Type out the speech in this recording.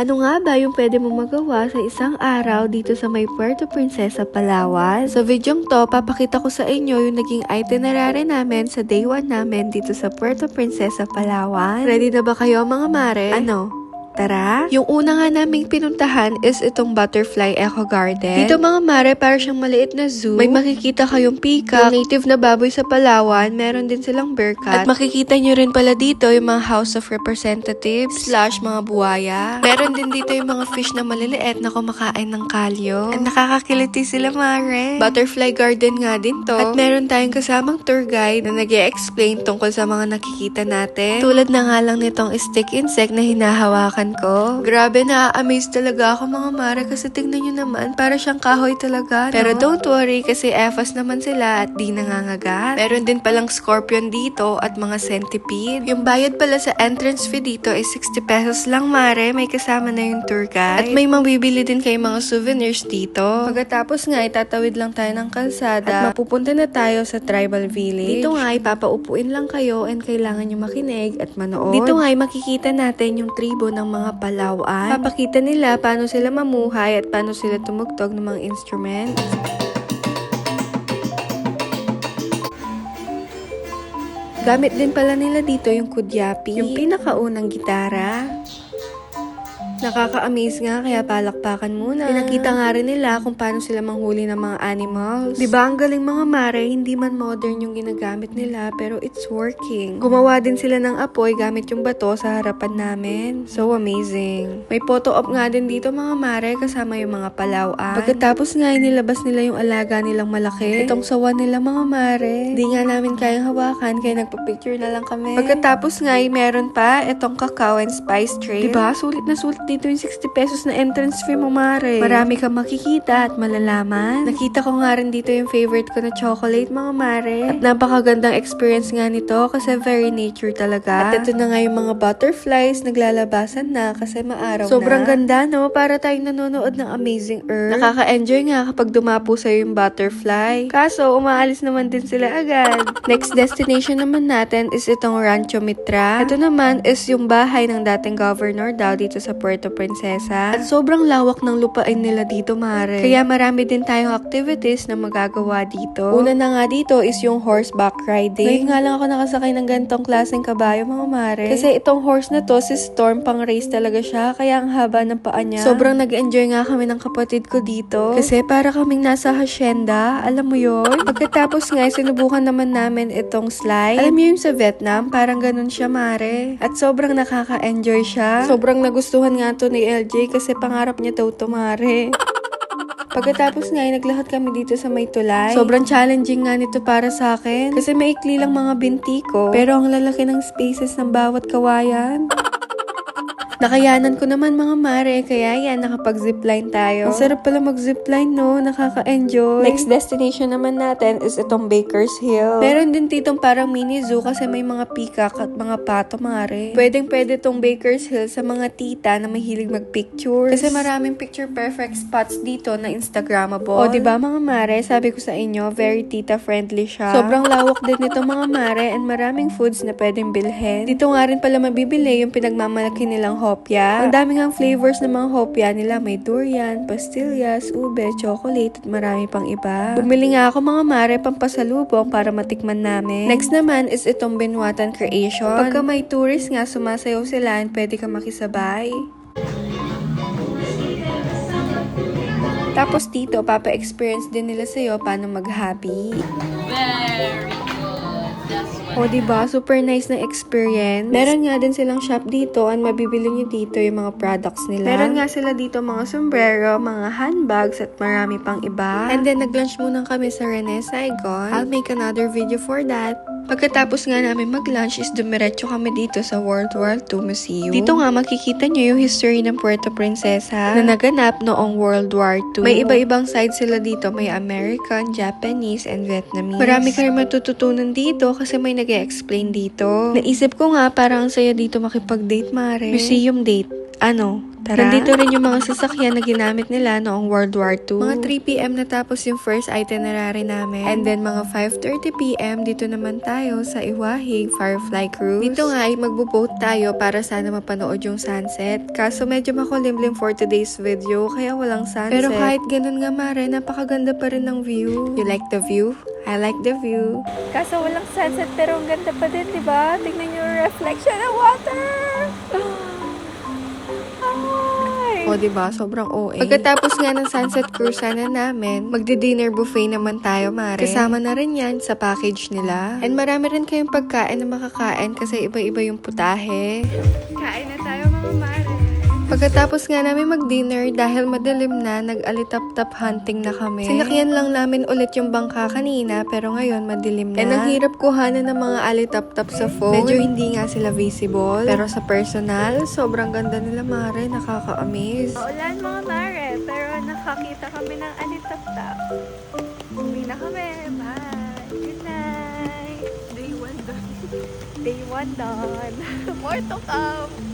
Ano nga ba yung pwede mong magawa sa isang araw dito sa may Puerto Princesa, Palawan? Sa videong to, papakita ko sa inyo yung naging itinerary namin sa day 1 namin dito sa Puerto Princesa, Palawan. Ready na ba kayo mga mare? Ano? Tara! Yung una nga naming pinuntahan is itong Butterfly Eco Garden. Dito mga mare, para siyang maliit na zoo. May makikita kayong peacock, yung native na baboy sa Palawan, meron din silang bearcat. At makikita nyo rin pala dito yung mga House of Representatives / mga buwaya. Meron din dito yung mga fish na maliliit na kumakain ng kalyo. At nakakakiliti sila mare. Butterfly Garden nga din to. At meron tayong kasamang tour guide na nag-e-explain tungkol sa mga nakikita natin. Tulad na nga lang nitong stick insect na hinahawakan ko. Grabe, na-amaze talaga ako mga mare kasi tingnan nyo naman, para siyang kahoy talaga, no? Pero don't worry kasi EFAS naman sila at di nangangagat. Meron din palang scorpion dito at mga centipede. Yung bayad pala sa entrance fee dito is 60 pesos lang mare, may kasama na yung tour guide. At may mabibili din kayo mga souvenirs dito. Pagkatapos nga, itatawid lang tayo ng kalsada at mapupunta na tayo sa tribal village. Dito nga, ipapaupuin lang kayo and kailangan nyo makinig at manood. Dito nga, makikita natin yung tribo ng mga Palawan. Papakita nila paano sila mamuhay at paano sila tumugtog ng mga instruments. Gamit din pala nila dito yung kudyapi, yung pinakaunang gitara. Nakaka-amaze nga, kaya palakpakan muna. Pinakita nga rin nila kung paano sila manghuli ng mga animals. Diba ang galing mga mare, hindi man modern yung ginagamit nila, pero it's working. Gumawa din sila ng apoy gamit yung bato sa harapan namin. So amazing. May photo op nga din dito mga mare, kasama yung mga Palawan. Pagkatapos nga, nilabas nila yung alaga nilang malaki. Itong sawan nila mga mare. Di nga namin kayang hawakan, kaya nagpa-picture na lang kami. Pagkatapos nga, meron pa itong cacao and spice trail. Diba? Sulit na sulit dito yung 60 pesos na entrance fee mo, mare. Marami kang makikita at malalaman. Nakita ko nga rin dito yung favorite ko na chocolate, mga mare. At napakagandang experience nga nito kasi very nature talaga. At ito na nga yung mga butterflies, naglalabasan na kasi maaraw Sobrang ganda, no? Para tayong nanonood ng Amazing Earth. Nakaka-enjoy nga kapag dumapo sa'yo yung butterfly. Kaso, umaalis naman din sila agad. Next destination naman natin is itong Rancho Mitra. Ito naman is yung bahay ng dating governor daw dito sa Puerto Princesa. At sobrang lawak ng lupain nila dito, mare. Kaya marami din tayong activities na magagawa dito. Una na nga dito is yung horseback riding. Ngayon nga lang ako nakasakay ng ganitong klaseng kabayo, mga mare. Kasi itong horse na to, si Storm, pang race talaga siya. Kaya ang haba ng paa niya. Sobrang nag-enjoy nga kami ng kapatid ko dito. Kasi para kaming nasa hacienda. Alam mo yun? Pagkatapos nga, sinubukan naman namin itong slide. Alam mo yung sa Vietnam? Parang ganun siya, mare. At sobrang nakaka-enjoy siya. Sobrang nagustuhan nga to ni LJ kasi pangarap niya daw tumare. Pagkatapos nga, naglakad kami dito sa may tulay. Sobrang challenging nga nito para sa akin. Kasi maikli lang mga binti ko. Pero ang lalaki ng spaces ng bawat kawayan. Nakayanan ko naman mga mare, kaya yan, nakapag-zipline tayo. Ang sarap pala mag-zipline, no? Nakaka-enjoy. Next destination naman natin is itong Baker's Hill. Meron din ditong parang mini zoo kasi may mga peacock at mga pato, mare. Pwedeng-pwede tong Baker's Hill sa mga tita na mahilig mag-pictures. Kasi maraming picture-perfect spots dito na Instagrammable. O, diba mga mare? Sabi ko sa inyo, very tita-friendly siya. Sobrang lawak din nito mga mare and maraming foods na pwedeng bilhin. Dito nga rin pala mabibili yung pinagmamalaki nilang hopya. Ang daming ang flavors ng mga hopya nila. May durian, pastillas, ube, chocolate, at marami pang iba. Bumili nga ako mga mare pampasalubong para matikman namin. Next naman is itong Binuatan Creation. Pagka may tourist nga, sumasayaw sila and pwede ka makisabay. Tapos dito, papa-experience din nila sa'yo paano mag-hobby. Very good. That's what O, diba? Super nice na experience. Meron nga din silang shop dito and mabibili nyo dito yung mga products nila. Meron nga sila dito mga sombrero, mga handbags, at marami pang iba. And then, nag-lunch muna kami sa Rene Saigon. I'll make another video for that. Pagkatapos nga namin mag-lunch is dumiretso kami dito sa World War II Museum. Dito nga makikita nyo yung history ng Puerto Princesa na naganap noong World War II. May iba-ibang side sila dito. May American, Japanese, and Vietnamese. Marami kayong matututunan dito kasi may nag-e-explain dito. Naisip ko nga parang ang saya dito makipag-date, mare. Museum date. Ano? Tara. Nandito rin yung mga sasakyan na ginamit nila noong World War II. Mga 3 p.m. natapos yung first itinerary namin. And then mga 5:30 p.m. dito naman tayo sa Iwahig Firefly Cruise. Dito nga ay magbo-boat tayo para sana mapanood yung sunset. Kaso medyo makulimlim for today's video kaya walang sunset. Pero kahit ganun nga mare, napakaganda pa rin ng view. You like the view? I like the view. Kaso walang sunset pero ang ganda pa din, di ba? Tingnan niyo yung reflection ng water. O, diba? Sobrang OA. Pagkatapos nga ng sunset cruise sana namin, magdi-dinner buffet naman tayo, mare. Kasama na rin yan sa package nila. And marami rin kayong pagkain na makakain kasi iba-iba yung putahe. Kain na tayo, mga mare. Pagkatapos nga namin mag-dinner, dahil madilim na, nag-alitap-tap hunting na kami. Sinakyan lang namin ulit yung bangka kanina, pero ngayon madilim na. And ang hirap kuhanan ng mga alitap-tap sa phone. Medyo hindi nga sila visible. Pero sa personal, sobrang ganda nila, mare. Nakaka-amaze. Ulan, mga mare, pero nakakita kami ng alitap-tap. Uwi na kami. Bye. Good night. Day 1 done. Day 1 done. More to come.